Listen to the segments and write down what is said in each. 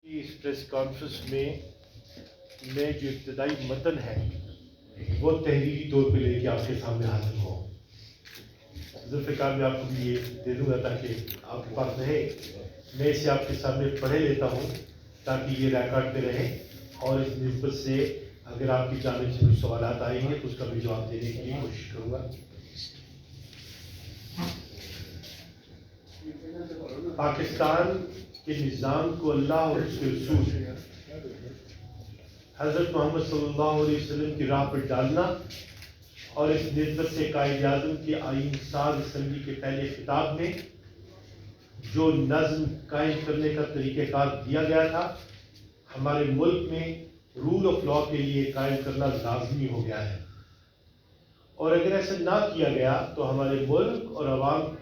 اس press conference میں جو ابتدائی متن ہے وہ تحریری طور پہ لے کے آپ کے سامنے حاضر ہوں۔ ذوالفقار میں آپ کو بھی یہ دے دوں گا تاکہ آپ کے پاس رہے۔ میں اسے آپ کے سامنے پڑھے لیتا ہوں تاکہ یہ ریکارڈ پہ رہے، اور اس نسبت سے اگر آپ کی جانب سے کچھ سوالات آئیں گے تو اس کا بھی جواب دینے کی کوشش کروں گا۔ پاکستان کے نظام کو اللہ اور اس کے رسول حضرت محمد صلی اللہ علیہ وسلم کی راہ پر ڈالنا، اور اس نسبت سے قائد اعظم کی آئین ساز اسمبلی کے پہلے خطاب میں جو نظم قائم کرنے کا طریقہ کار دیا گیا تھا، ہمارے ملک میں رول آف لا کے لیے قائم کرنا لازمی ہو گیا ہے، اور اگر ایسا نہ کیا گیا تو ہمارے ملک اور عوام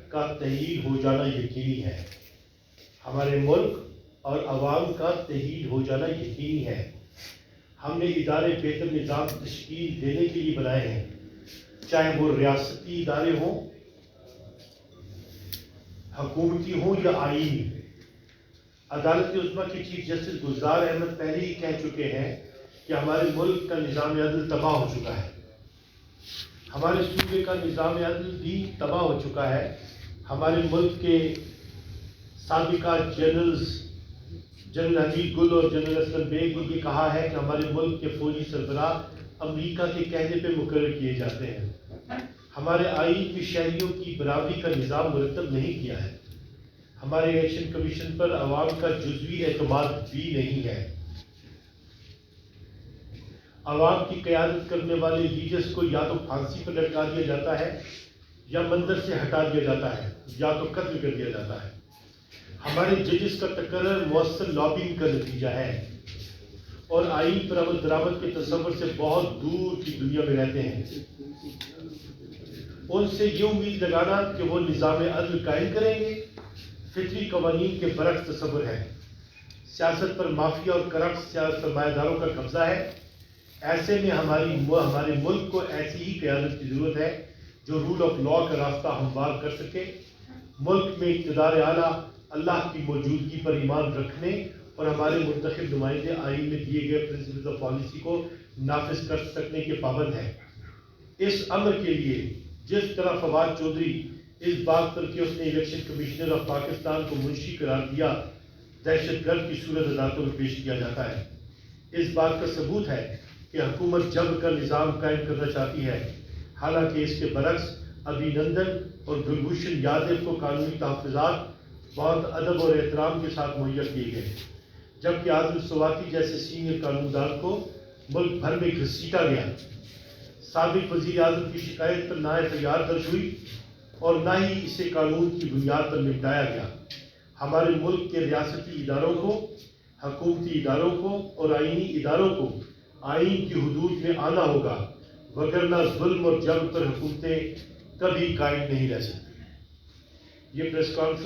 کا تحلیل ہو جانا یقینی ہے۔ ہمارے ملک اور عوام کا تحلیل ہو جانا یقینی ہے۔ ہم نے ادارے بہتر نظام تشکیل دینے کے لیے بنائے ہیں، چاہے وہ ریاستی ادارے ہوں، حکومتی ہوں یا آئینی۔ عدالت عظمیٰ کے چیف جسٹس گلزار احمد پہلے ہی کہہ چکے ہیں کہ ہمارے ملک کا نظام عدل تباہ ہو چکا ہے، ہمارے صوبے کا نظام عدل بھی تباہ ہو چکا ہے۔ ہمارے ملک کے سابقہ جنرل حمید گل اور جنرل اسلم بیگ نے یہ کہا ہے کہ ہمارے ملک کے فوجی سربراہ امریکہ کے کہنے پہ مقرر کیے جاتے ہیں۔ ہمارے آئین میں شہریوں کی برابری کا نظام مرتب نہیں کیا ہے۔ ہمارے الیکشن کمیشن پر عوام کا جزوی اعتماد بھی نہیں ہے۔ عوام کی قیادت کرنے والے لیڈرز کو یا تو پھانسی پر لٹکا دیا جاتا ہے، یا منظر سے ہٹا دیا جاتا ہے، یا تو قتل کر دیا جاتا ہے۔ ہمارے ججز کا تقرر مؤثر لابنگ کا نتیجہ ہے، اور آئین پر عمل درآمد کے تصور سے بہت دور کی دنیا میں رہتے ہیں۔ ان سے یہ امید لگانا کہ وہ نظام عدل قائم کریں گے، فطری قوانین کے برعکس تصور ہے۔ سیاست پر مافیا اور کرپٹ سرمایہ داروں کا قبضہ ہے۔ ایسے میں ہمارے ملک کو ایسی ہی قیادت کی ضرورت ہے جو رول آف لا کا راستہ ہموار کر سکے، ملک میں اقتدار اعلیٰ اللہ کی موجودگی پر ایمان رکھنے اور ہمارے منتخب نمائندے آئین میں دیے گئے پرنسپلز آف پالیسی کو نافذ کر سکنے کے پابند ہیں۔ اس امر کے لیے جس طرح فواد چودھری اس بات پر کہ اس نے الیکشن کمیشنر آف پاکستان کو منشی قرار دیا، دہشت گرد کی صورت عدالتوں میں پیش کیا جاتا ہے، اس بات کا ثبوت ہے کہ حکومت جبر کا نظام قائم کرنا چاہتی ہے، حالانکہ اس کے برعکس ابھینندن اور کلبھوشن یادو کو قانونی تحفظات بہت ادب اور احترام کے ساتھ مہیا کیے گئے، جبکہ عادل سواتی جیسے سینئر قانون دان کو ملک بھر میں گھسیٹا گیا۔ سابق وزیر اعظم کی شکایت پر نہ FIR درج ہوئی اور نہ ہی اسے قانون کی بنیاد پر نپٹایا گیا۔ ہمارے ملک کے ریاستی اداروں کو، حکومتی اداروں کو اور آئینی اداروں کو آئین کی حدود میں آنا ہوگا، وگرنہ ظلم اور جبر پر حکومتیں کبھی قائم نہیں رہ سکتی۔ یہ پریس کانفرنس